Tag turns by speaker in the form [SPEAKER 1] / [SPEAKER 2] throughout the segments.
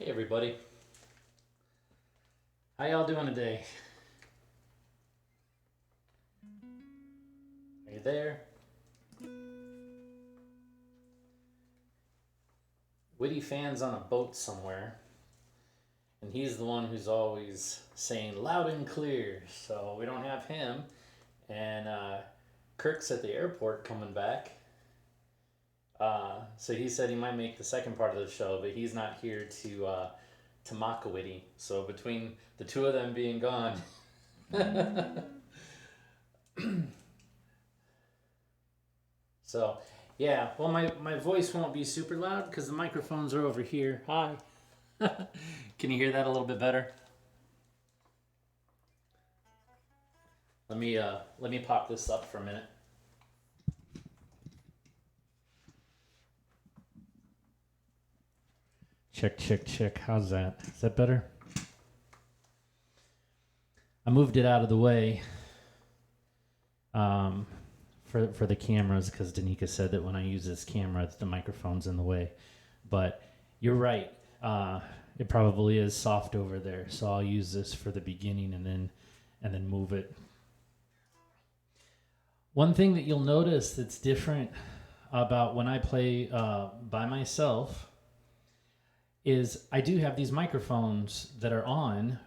[SPEAKER 1] Hey everybody, how y'all doing today? Are you there? Witty Fan's on a boat somewhere, and he's the one who's always saying loud and clear, so we don't have him. And Kirk's at the airport coming back, so he said he might make the second part of the show, but he's not here to mock a Witty. So between the two of them being gone, so yeah. Well, my voice won't be super loud because the microphones are over here. Hi. Can you hear that a little bit better? Let me pop this up for a minute. Check, check, check. How's that? Is that better? I moved it out of the way for the cameras because Danica said that when I use this camera, the microphone's in the way. But you're right. It probably is soft over there, so I'll use this for the beginning and then move it. One thing that you'll notice that's different about when I play by myself is I do have these microphones that are on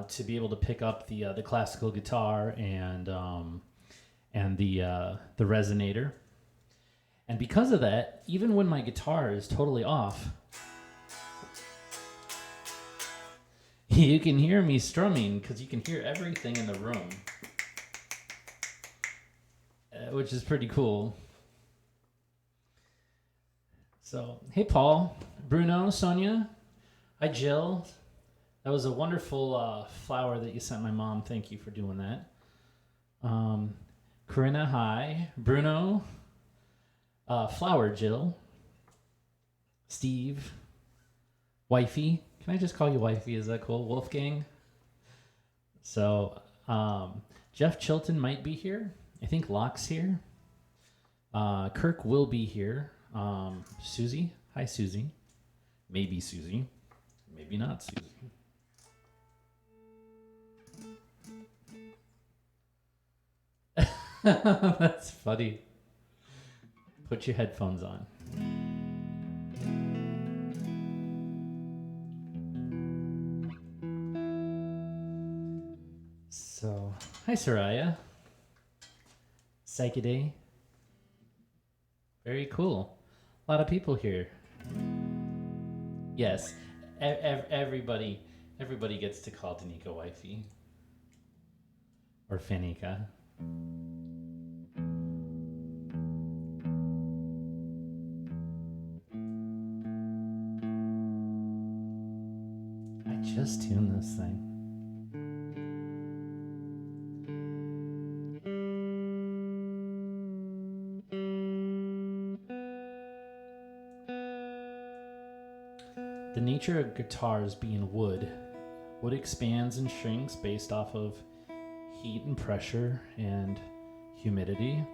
[SPEAKER 1] to be able to pick up the classical guitar and the resonator. And because of that, even when my guitar is totally off, you can hear me strumming because you can hear everything in the room, which is pretty cool. So, hey, Paul, Bruno, Sonia, hi, Jill. That was a wonderful flower that you sent my mom. Thank you for doing that. Corinna, hi. Bruno, flower, Jill. Steve, wifey. Can I just call you wifey? Is that cool? Wolfgang. So, Jeff Chilton might be here. I think Locke's here. Kirk will be here. Susie. Hi, Susie. Maybe Susie. Maybe not Susie. That's funny. Put your headphones on. So, hi, Soraya. Psychiday. Very cool. A lot of people here. Yes, everybody gets to call Danica wifey. Or Fanika. I just tuned this thing. The nature of guitars being wood expands and shrinks based off of heat and pressure and humidity.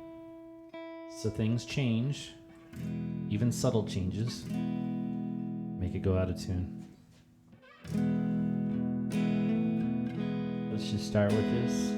[SPEAKER 1] So things change, even subtle changes make it go out of tune. Let's just start with this.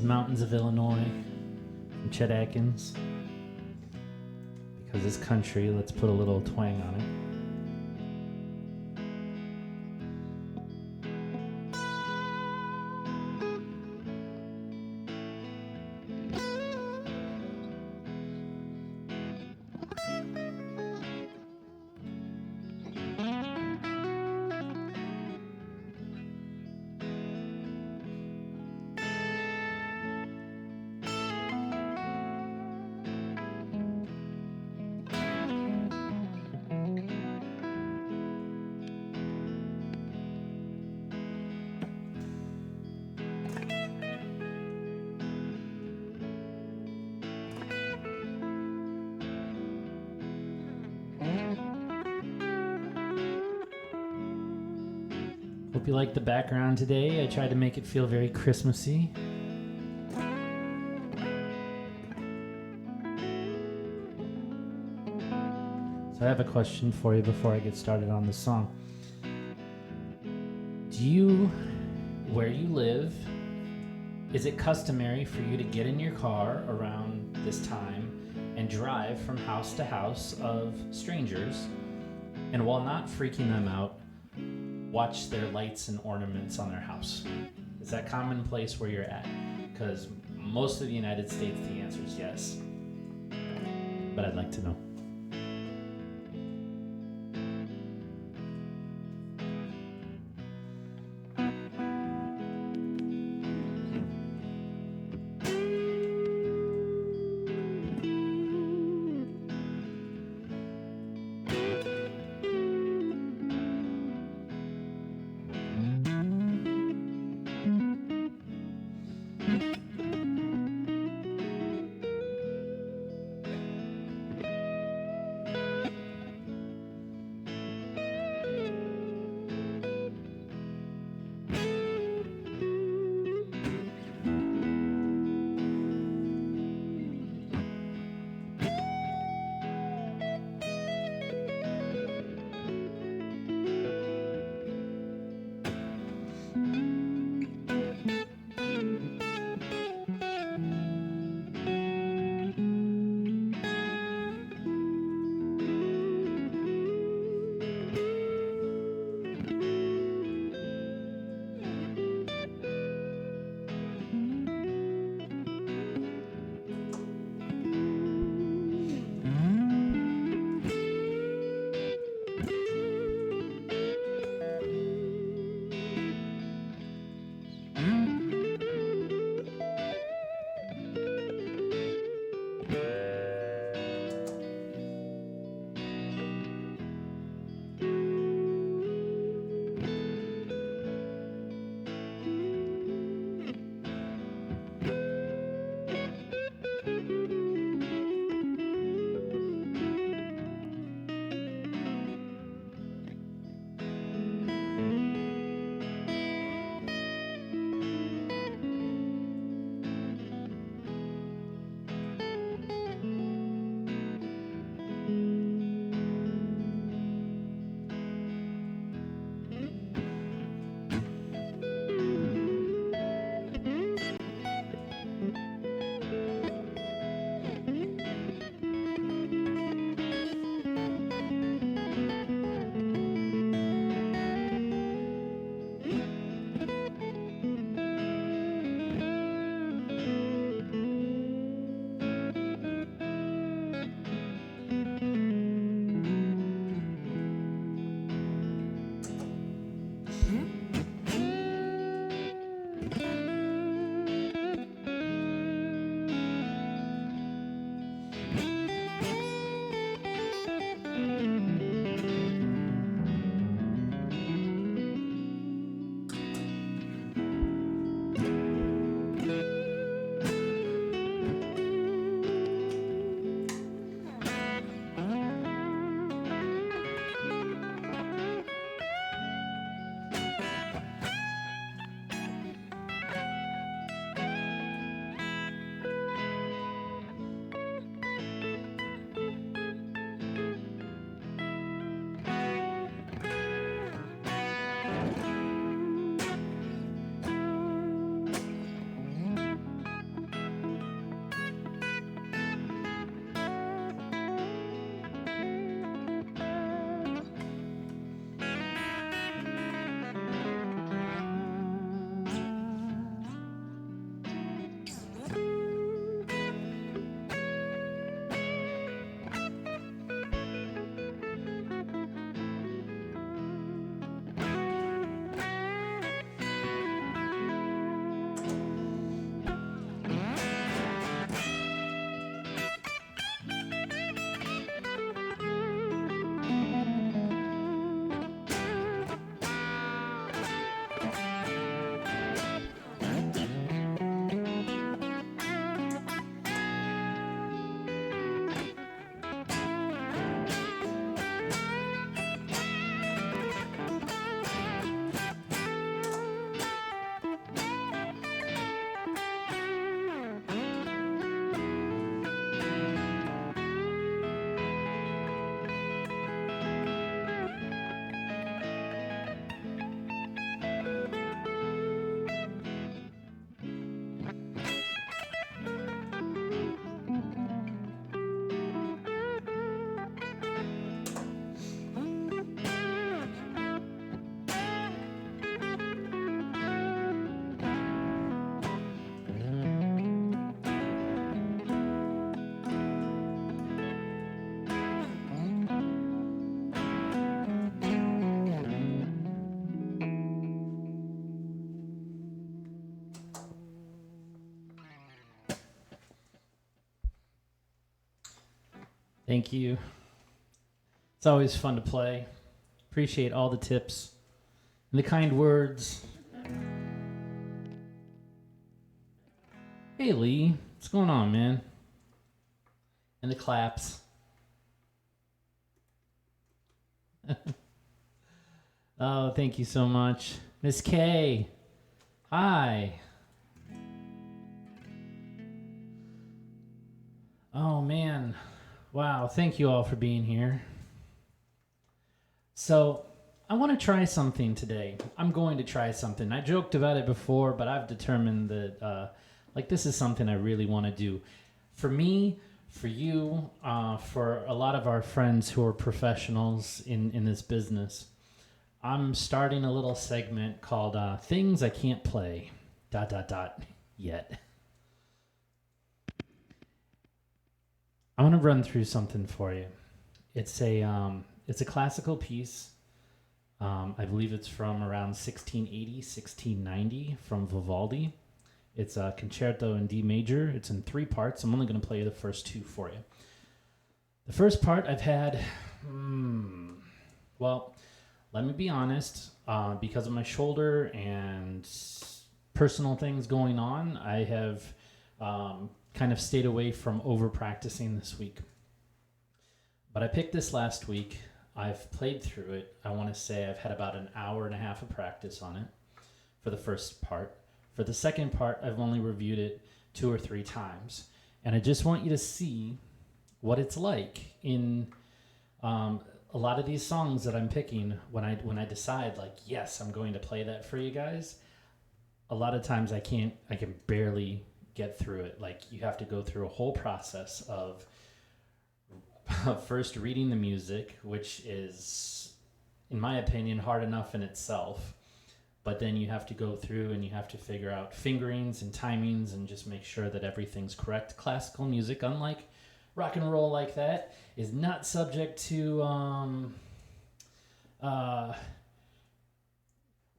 [SPEAKER 1] Mountains of Illinois from Chet Atkins. Because it's country, let's put a little twang on it. Hope you like the background today. I tried to make it feel very Christmassy. So I have a question for you before I get started on the song. Where you live, is it customary for you to get in your car around this time and drive from house to house of strangers, and while not freaking them out, watch their lights and ornaments on their house? Is that commonplace where you're at? Because most of the United States, the answer is yes. But I'd like to know. Thank you. It's always fun to play. Appreciate all the tips and the kind words. Hey, Lee. What's going on, man? And the claps. Oh, thank you so much. Miss K. Hi. Oh, man. Wow. Thank you all for being here. So, I want to try something today. I'm going to try something. I joked about it before, but I've determined that, this is something I really want to do. For me, for you, for a lot of our friends who are professionals in this business, I'm starting a little segment called Things I Can't Play, ... yet. I want to run through something for you. It's a classical piece. I believe it's from around 1680, 1690 from Vivaldi. It's a Concerto and D Major. It's in 3 parts. I'm only going to play the first 2 for you. The first part I've had, well, let me be honest, because of my shoulder and personal things going on, I have kind of stayed away from over practicing this week. But I picked this last week. I've played through it. I want to say I've had about an hour and a half of practice on it for the first part. For the second part, I've only reviewed it 2 or 3 times. And I just want you to see what it's like in a lot of these songs that I'm picking when I decide, like, yes, I'm going to play that for you guys. A lot of times I can barely get through it. Like, you have to go through a whole process of first reading the music, which is, in my opinion, hard enough in itself. But then you have to go through and you have to figure out fingerings and timings and just make sure that everything's correct. Classical music, unlike rock and roll like that, is not subject to,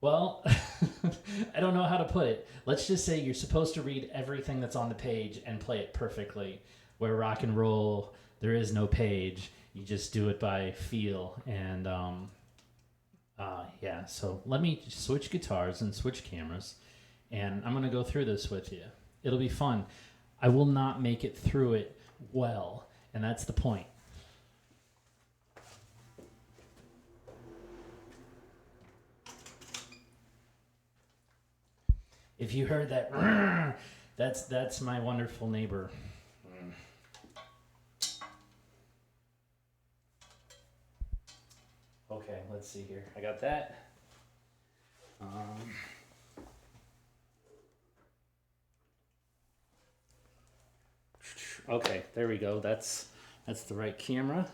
[SPEAKER 1] well, I don't know how to put it. Let's just say you're supposed to read everything that's on the page and play it perfectly. Where rock and roll, there is no page. You just do it by feel. And yeah, so let me switch guitars and switch cameras. And I'm going to go through this with you. It'll be fun. I will not make it through it well. And that's the point. If you heard that, that's my wonderful neighbor. Okay, let's see here. I got that. Okay, there we go. That's the right camera.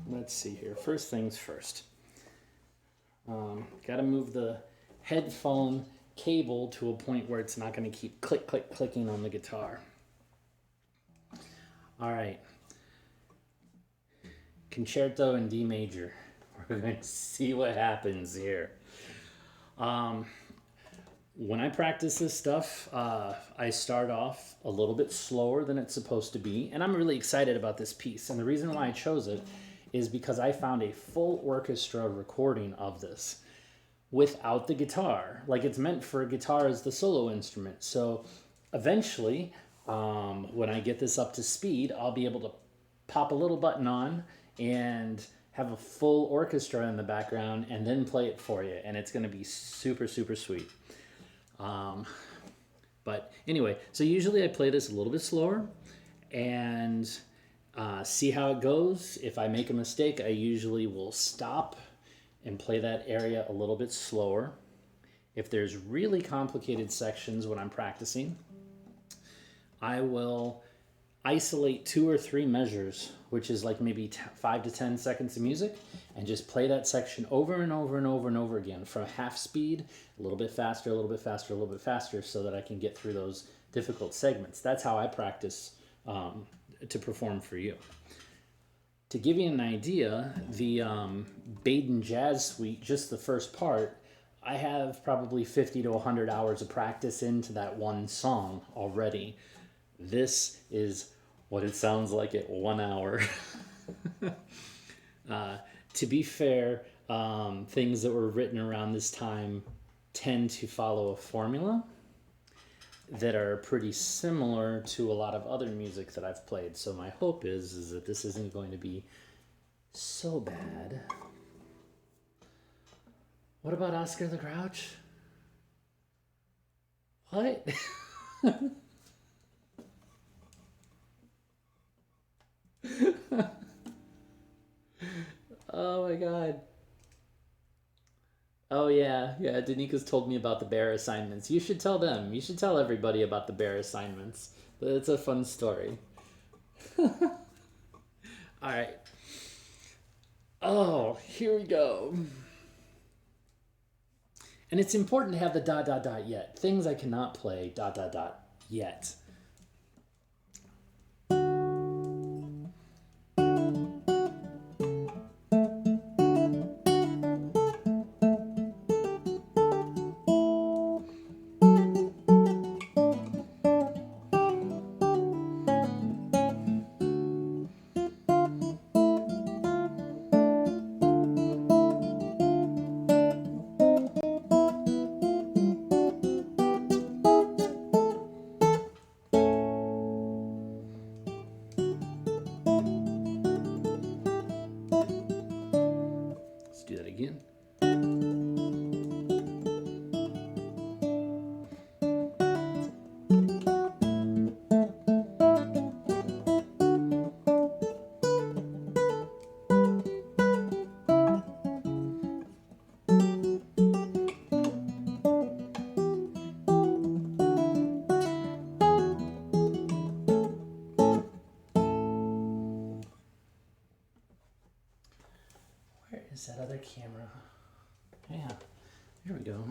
[SPEAKER 1] Let's see here. First things first. Got to move the headphone cable to a point where it's not going to keep clicking on the guitar. All right. Concerto in D Major. We're going to see what happens here. When I practice this stuff, I start off a little bit slower than it's supposed to be, and I'm really excited about this piece. And the reason why I chose it is because I found a full orchestra recording of this without the guitar. Like, it's meant for a guitar as the solo instrument. So eventually, when I get this up to speed, I'll be able to pop a little button on and have a full orchestra in the background and then play it for you. And it's going to be super, super sweet. But anyway, so usually I play this a little bit slower and see how it goes. If I make a mistake, I usually will stop and play that area a little bit slower. If there's really complicated sections when I'm practicing, I will isolate 2 or 3 measures, which is like maybe 5 to 10 seconds of music, and just play that section over and over and over and over again from half speed, a little bit faster, a little bit faster, a little bit faster, so that I can get through those difficult segments. That's how I practice to perform for you. To give you an idea, the Baden Jazz Suite, just the first part, I have probably 50 to 100 hours of practice into that one song already. This is what it sounds like at 1 hour. To be fair, things that were written around this time tend to follow a formula that are pretty similar to a lot of other music that I've played. So my hope is that this isn't going to be so bad. What about Oscar the Grouch? What? Oh my god. Oh yeah, Danika's told me about the bear assignments. You should tell them. You should tell everybody about the bear assignments. It's a fun story. All right. Oh, here we go. And it's important to have the dot dot dot yet. Things I cannot play dot dot dot yet. Let's do that again. Where is that other camera? Yeah, here we go.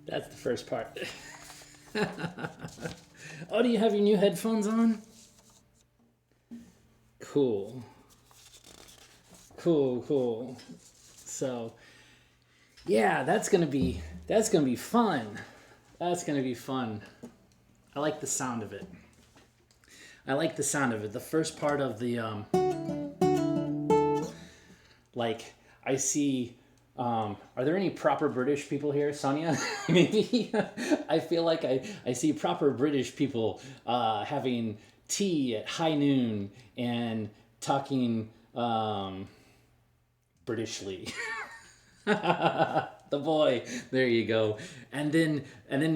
[SPEAKER 1] That's the first part. Oh, do you have your new headphones on? Cool. Cool. So, yeah, that's gonna be fun. That's gonna be fun. I like the sound of it. The first part of the like I see. Are there any proper British people here, Sonia? Maybe. I feel like I see proper British people having tea at high noon and talking Britishly. The boy, there you go. And then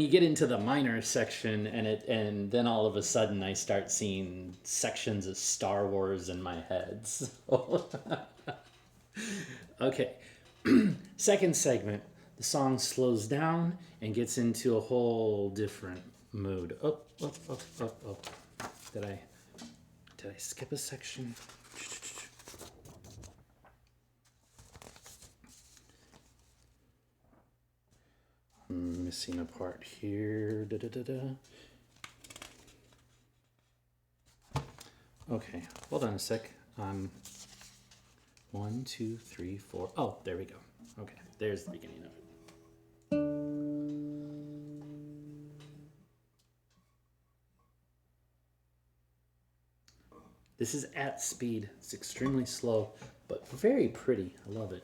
[SPEAKER 1] you get into the minor section, and then all of a sudden I start seeing sections of Star Wars in my head. So okay. Second segment, the song slows down and gets into a whole different mood. Up, up, up, up, up. Did I skip a section? I'm missing a part here. Da, da, da, da. Okay, hold on a sec. 1, 2, 3, 4. Oh, there we go. Okay, there's the beginning of it. This is at speed. It's extremely slow, but very pretty. I love it.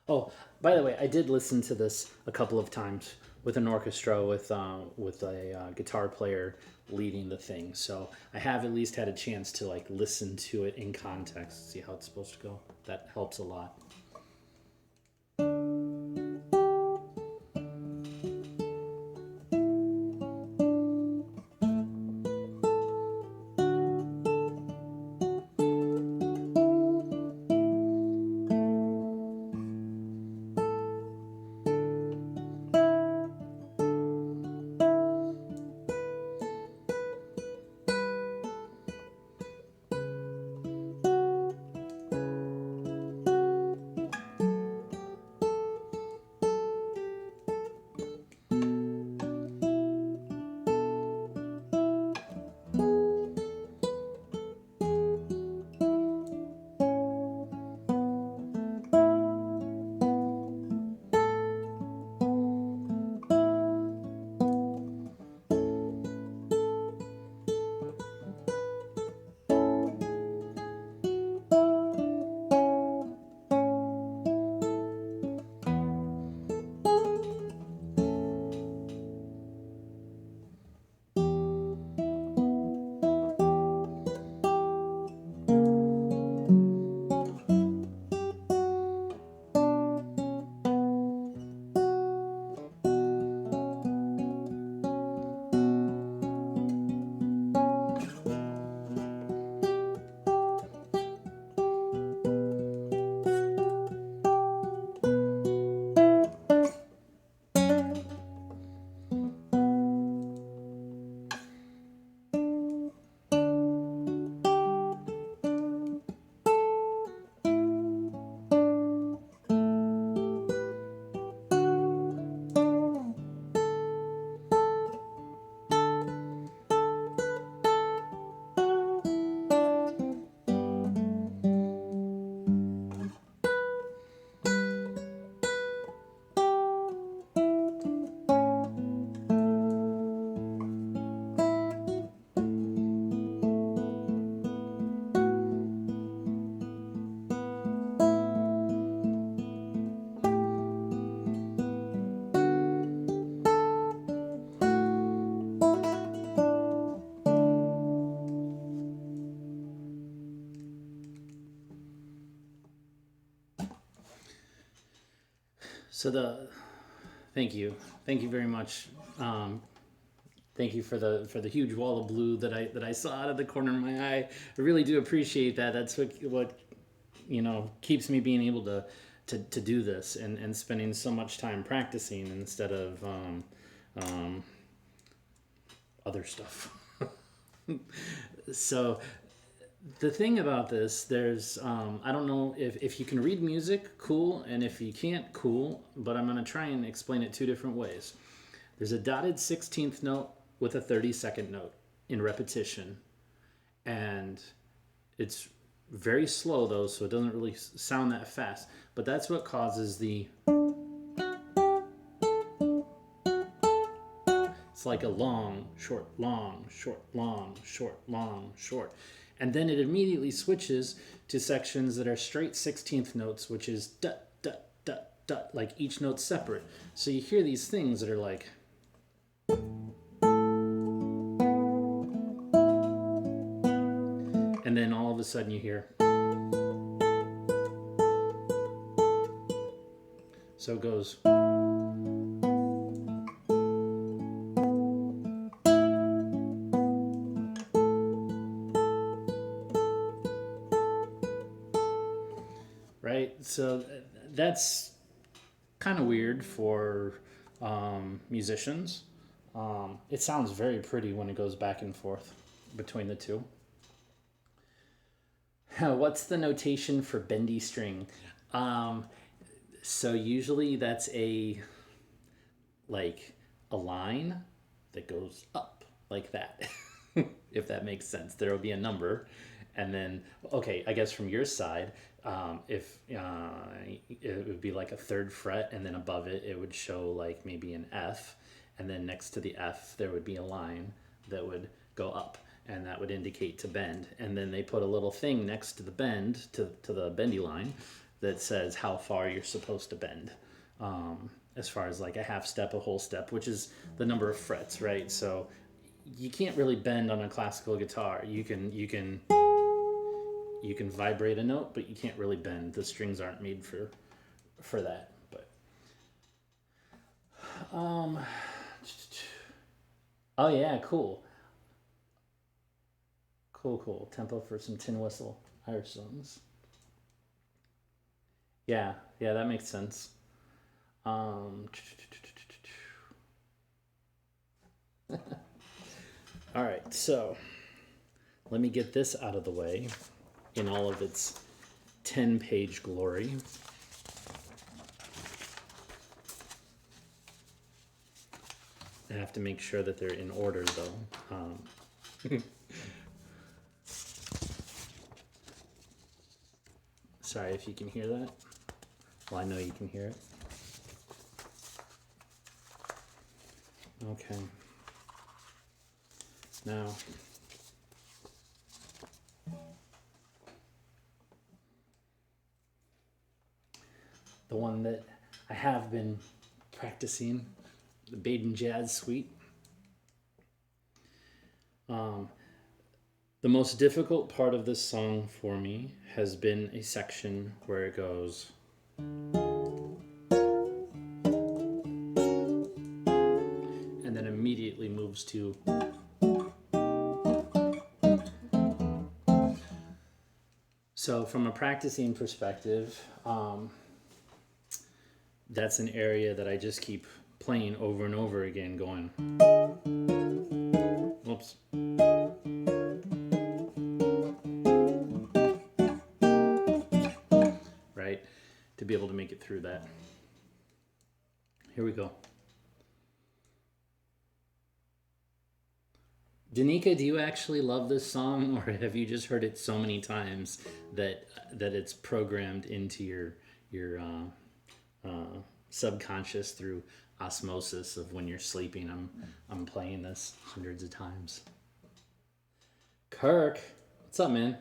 [SPEAKER 1] Oh, by the way, I did listen to this a couple of times with an orchestra with a guitar player leading the thing. So I have at least had a chance to like listen to it in context, see how it's supposed to go. That helps a lot. So thank you very much. Thank you for the huge wall of blue that I saw out of the corner of my eye. I really do appreciate that. That's what keeps me being able to do this and spending so much time practicing instead of other stuff. So the thing about this, there's I don't know if you can read music, cool, and if you can't, cool, but I'm going to try and explain it two different ways. There's a dotted 16th note with a 32nd note in repetition, and it's very slow though, so it doesn't really sound that fast, but that's what causes the, it's like a long, short, long, short, long, short, long, short. And then it immediately switches to sections that are straight 16th notes, which is dut, dut, dut, dut, like each note separate. So you hear these things that are like, and then all of a sudden you hear, so it goes. Right? So that's kind of weird for musicians. It sounds very pretty when it goes back and forth between the two. What's the notation for bendy string? So usually that's like a line that goes up like that. If that makes sense, there will be a number, and then okay, I guess from your side, if it would be like a third fret, and then above it it would show like maybe an F, and then next to the F there would be a line that would go up, and that would indicate to bend, and then they put a little thing next to the bend to the bendy line that says how far you're supposed to bend, as far as like a half step, a whole step, which is the number of frets, right? So you can't really bend on a classical guitar. You can vibrate a note, but you can't really bend. The strings aren't made for that. But oh yeah, cool. Cool. Tempo for some tin whistle Irish songs. Yeah, that makes sense. All right, so let me get this out of the way in all of its 10-page glory. I have to make sure that they're in order, though. Sorry if you can hear that. Well, I know you can hear it. Okay. Now, the one that I have been practicing, the Baden Jazz Suite. The most difficult part of this song for me has been a section where it goes. And then immediately moves to. So from a practicing perspective, that's an area that I just keep playing over and over again, going. Whoops. Right? To be able to make it through that. Here we go. Danica, do you actually love this song, or have you just heard it so many times that it's programmed into your subconscious through osmosis of when you're sleeping? I'm playing this hundreds of times. Kirk, what's up, man?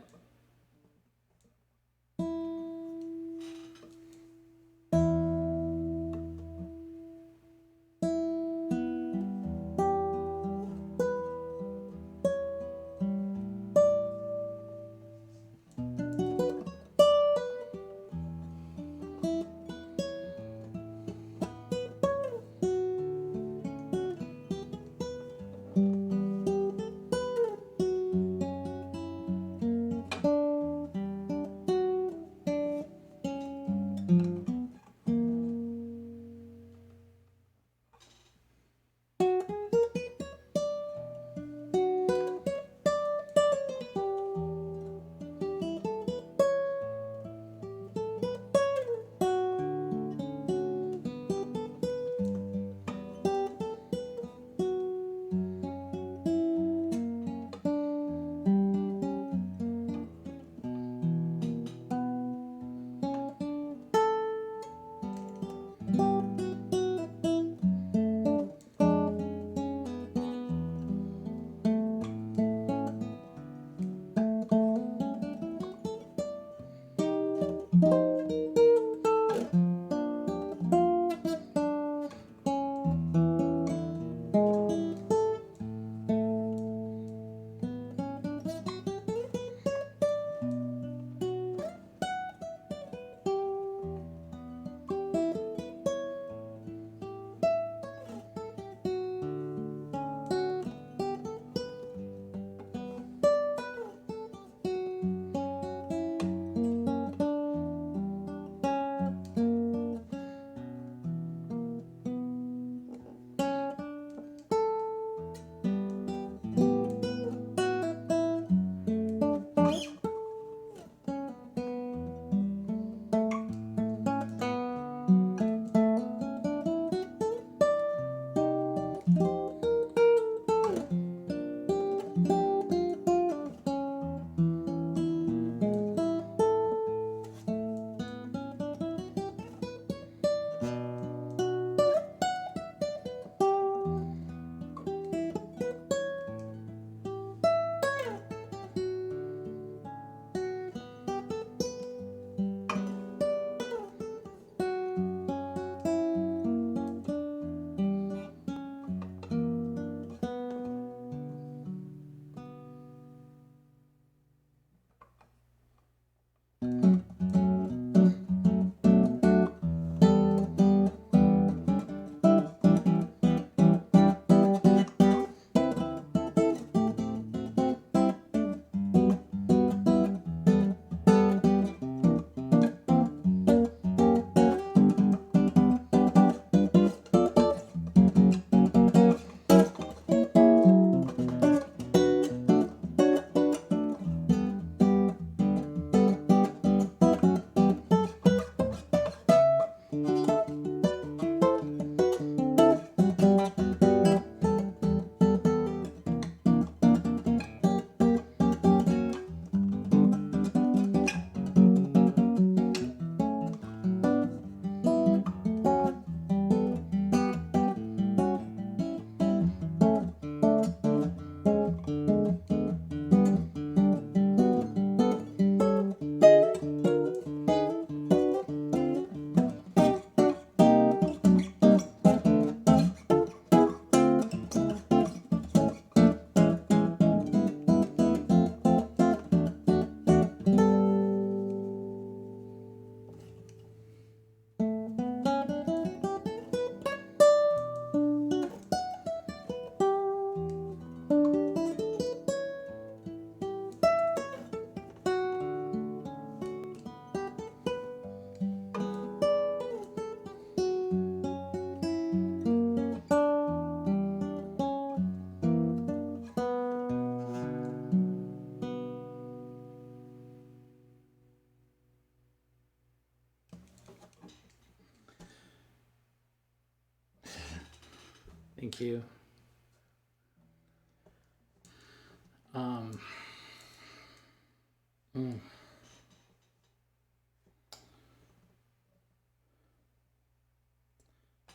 [SPEAKER 1] Thank you.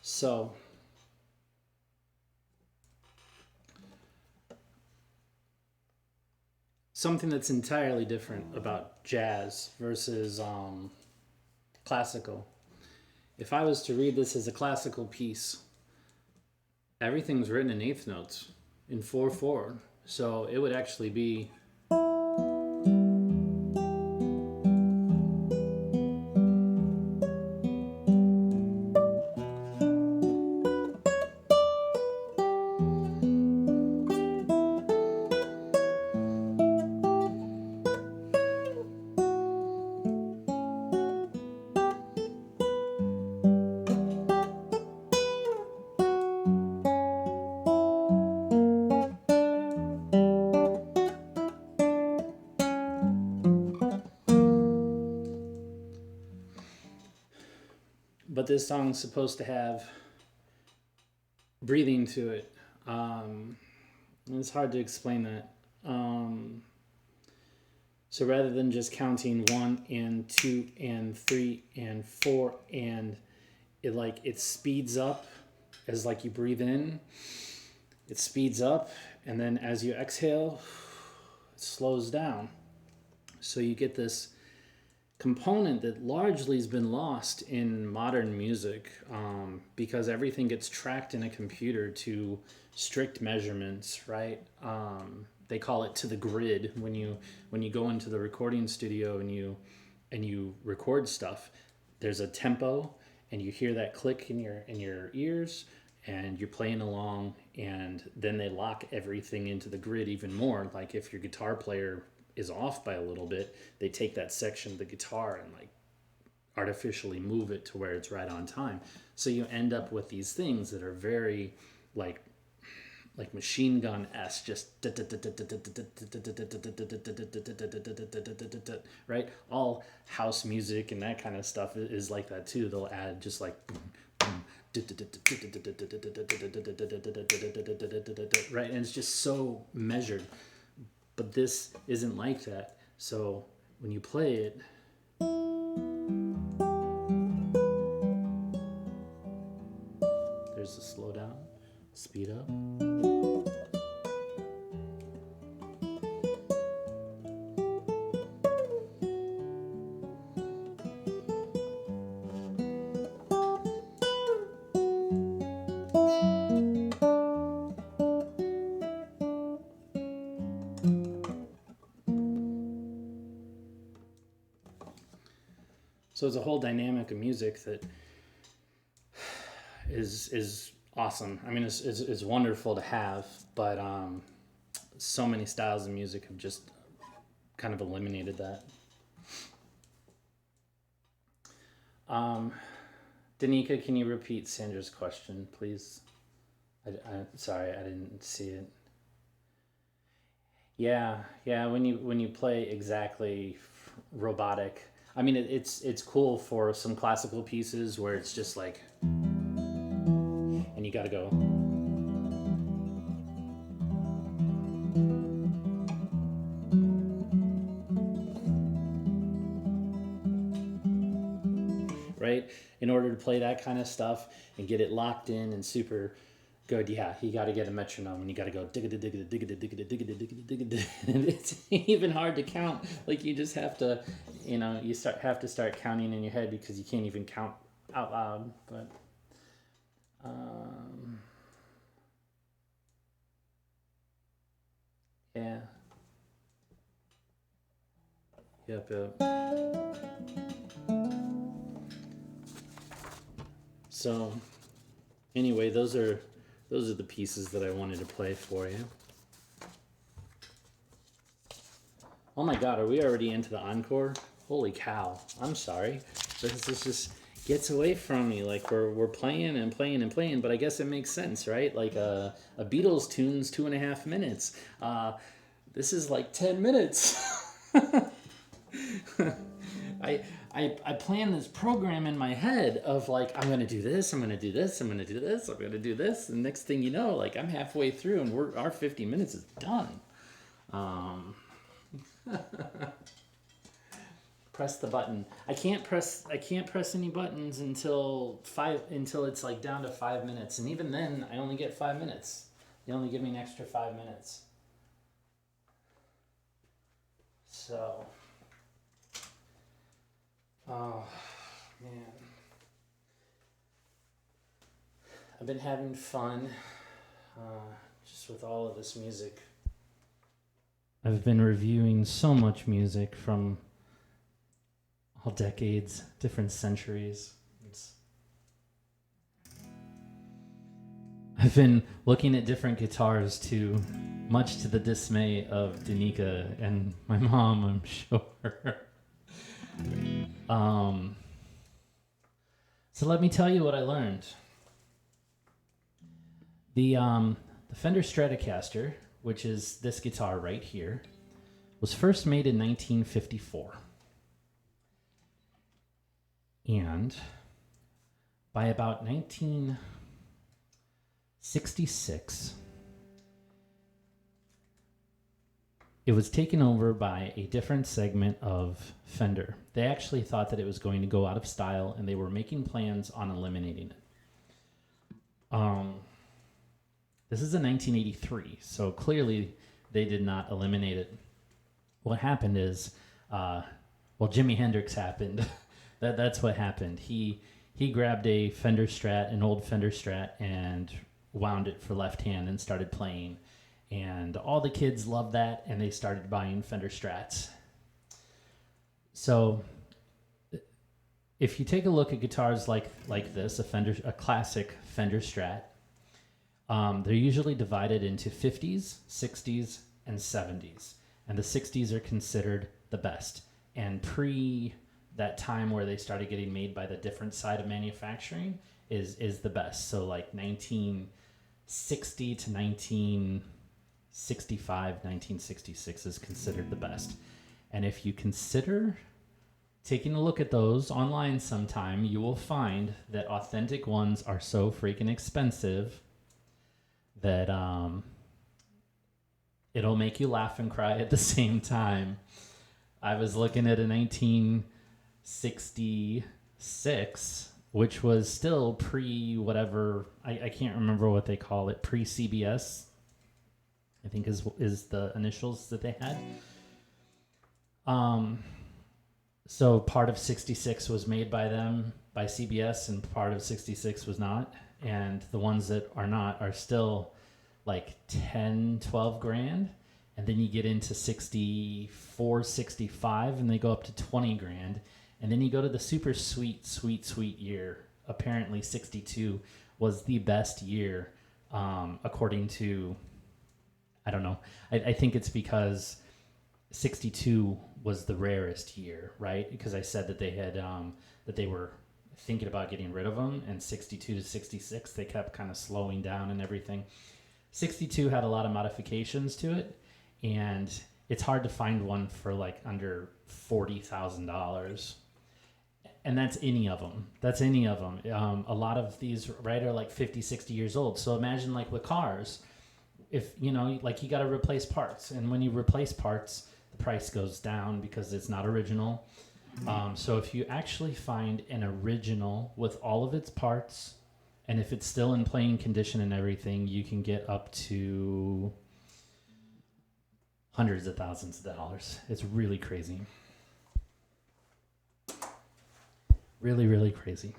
[SPEAKER 1] So, something that's entirely different about jazz versus classical. If I was to read this as a classical piece, everything's written in eighth notes in 4/4. So it would actually be. But this song's supposed to have breathing to it. It's hard to explain that. So rather than just counting 1 and 2 and 3 and 4 and it speeds up as like you breathe in, it speeds up, and then as you exhale, it slows down. So you get this component that largely has been lost in modern music because everything gets tracked in a computer to strict measurements, right? They call it to the grid when you go into the recording studio and you record stuff. There's a tempo, and you hear that click in your ears, and you're playing along, and then they lock everything into the grid even more. Like if your guitar player is off by a little bit, they take that section of the guitar and like artificially move it to where it's right on time. So you end up with these things that are very like machine gun-esque, just right? All house music and that kind of stuff is like that too. They'll add just like right, and it's just so measured. But this isn't like that. So when you play it, there's a slow down, speed up. So it's a whole dynamic of music that is awesome. I mean, it's wonderful to have, but so many styles of music have just kind of eliminated that. Danica, can you repeat Sandra's question, please? Sorry, I didn't see it. Yeah. When you play exactly robotic, I mean, it's cool for some classical pieces where it's just like, and you got to go. Right? In order to play that kind of stuff and get it locked in and super good, yeah, you got to get a metronome and you got to go digga digga digga digga digga digga digga. It's even hard to count. Like you just have to, you have to start counting in your head because you can't even count out loud. But yeah. Yep. So anyway, those are the pieces that I wanted to play for you. Oh my God, are we already into the encore? Holy cow! I'm sorry, this just gets away from me. Like we're playing and playing and playing, but I guess it makes sense, right? Like a Beatles tune's 2.5 minutes. This is like 10 minutes. I plan this program in my head of like, I'm going to do this, I'm going to do this, I'm going to do this, I'm going to do this. And next thing you know, like I'm halfway through and our 50 minutes is done. Press the button. I can't press any buttons until it's like down to 5 minutes. And even then I only get 5 minutes. They only give me an extra 5 minutes. So, oh man, I've been having fun just with all of this music. I've been reviewing so much music from all decades, different centuries. I've been looking at different guitars too, much to the dismay of Danica and my mom, I'm sure. So let me tell you what I learned. The Fender Stratocaster, which is this guitar right here, was first made in 1954. And by about 1966, it was taken over by a different segment of Fender. They actually thought that it was going to go out of style, and they were making plans on eliminating it. This is in 1983, so clearly they did not eliminate it. What happened is, Jimi Hendrix happened. That's what happened. He grabbed a Fender Strat, an old Fender Strat, and wound it for left hand and started playing. And all the kids loved that, and they started buying Fender Strats. So if you take a look at guitars like this, a classic Fender Strat, they're usually divided into 50s, 60s, and 70s. And the 60s are considered the best. And pre that time where they started getting made by the different side of manufacturing is the best. So like 1960 to 1965, 1966 is considered the best. And if you consider taking a look at those online sometime, you will find that authentic ones are so freaking expensive that it'll make you laugh and cry at the same time. I was looking at a 1966, which was still pre-whatever, I can't remember what they call it, pre-CBS, I think is the initials that they had. So part of 66 was made by them, by CBS, and part of 66 was not. And the ones that are not are still like 10, 12 grand. And then you get into 64, 65, and they go up to 20 grand. And then you go to the super sweet year. Apparently 62 was the best year, according to, I don't know. I think it's because 62 was the rarest year, right? Because I said that they had, that they were thinking about getting rid of them, and 62 to 66, they kept kind of slowing down and everything. 62 had a lot of modifications to it, and it's hard to find one for like under $40,000. And that's any of them. A lot of these, right, are like 50, 60 years old. So imagine like with cars, if, you know, like you got to replace parts. And when you replace parts, the price goes down because it's not original. So if you actually find an original with all of its parts, and if it's still in playing condition and everything, you can get up to hundreds of thousands of dollars. It's really crazy. Really, really crazy.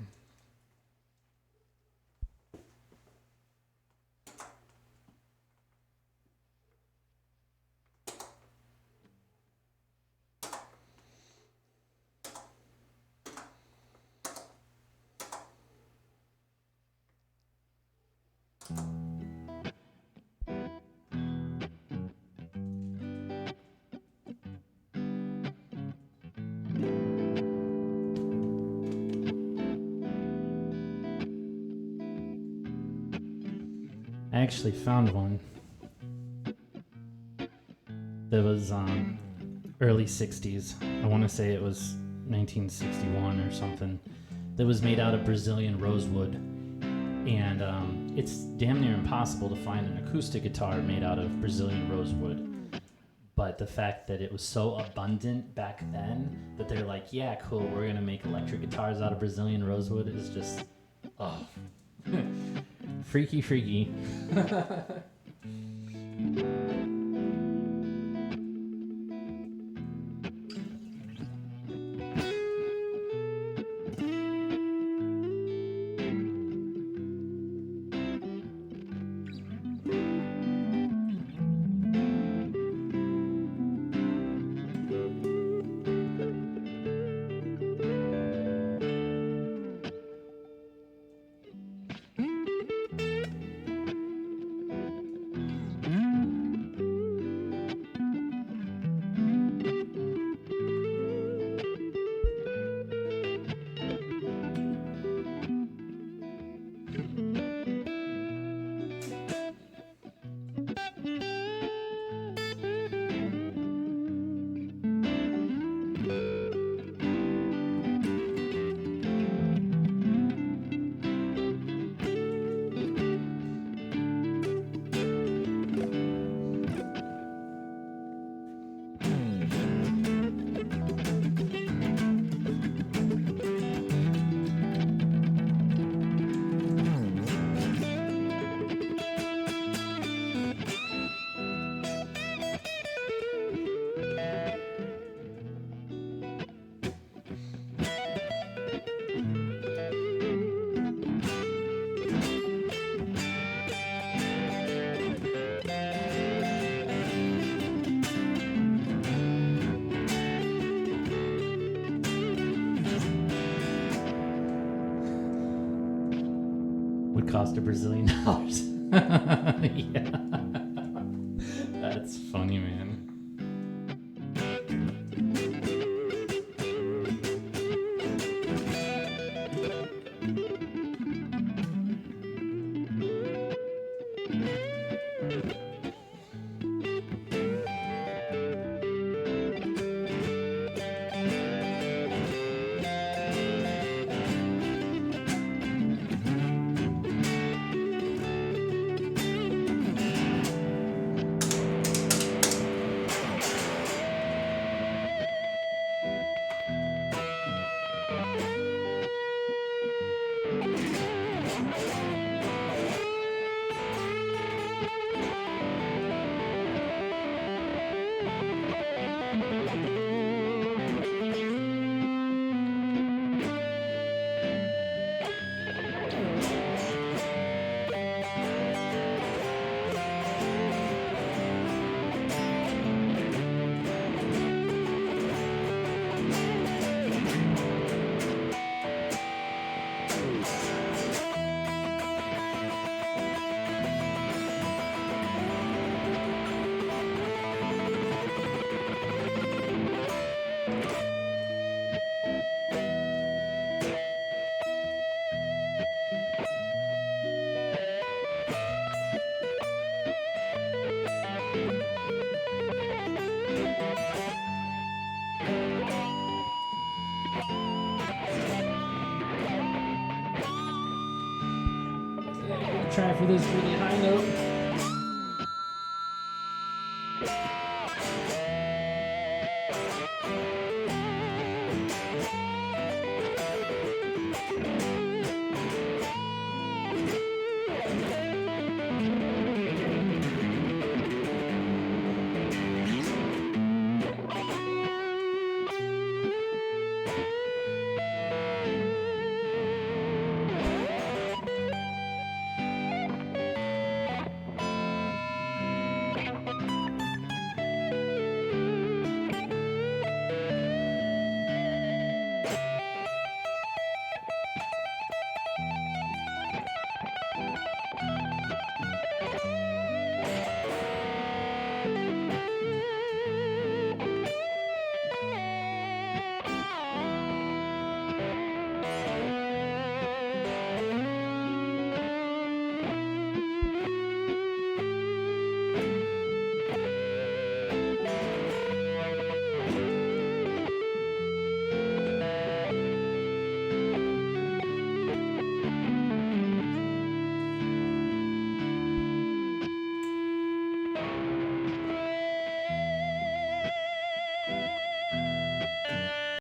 [SPEAKER 1] I actually found one that was early 60s. I want to say it was 1961 or something, that was made out of Brazilian rosewood. And it's damn near impossible to find an acoustic guitar made out of Brazilian rosewood. But the fact that it was so abundant back then that they're like, yeah, cool, we're going to make electric guitars out of Brazilian rosewood is just, oh, freaky. Would cost $1 Brazilian. Yeah. That's funny, man. Try for this really high note.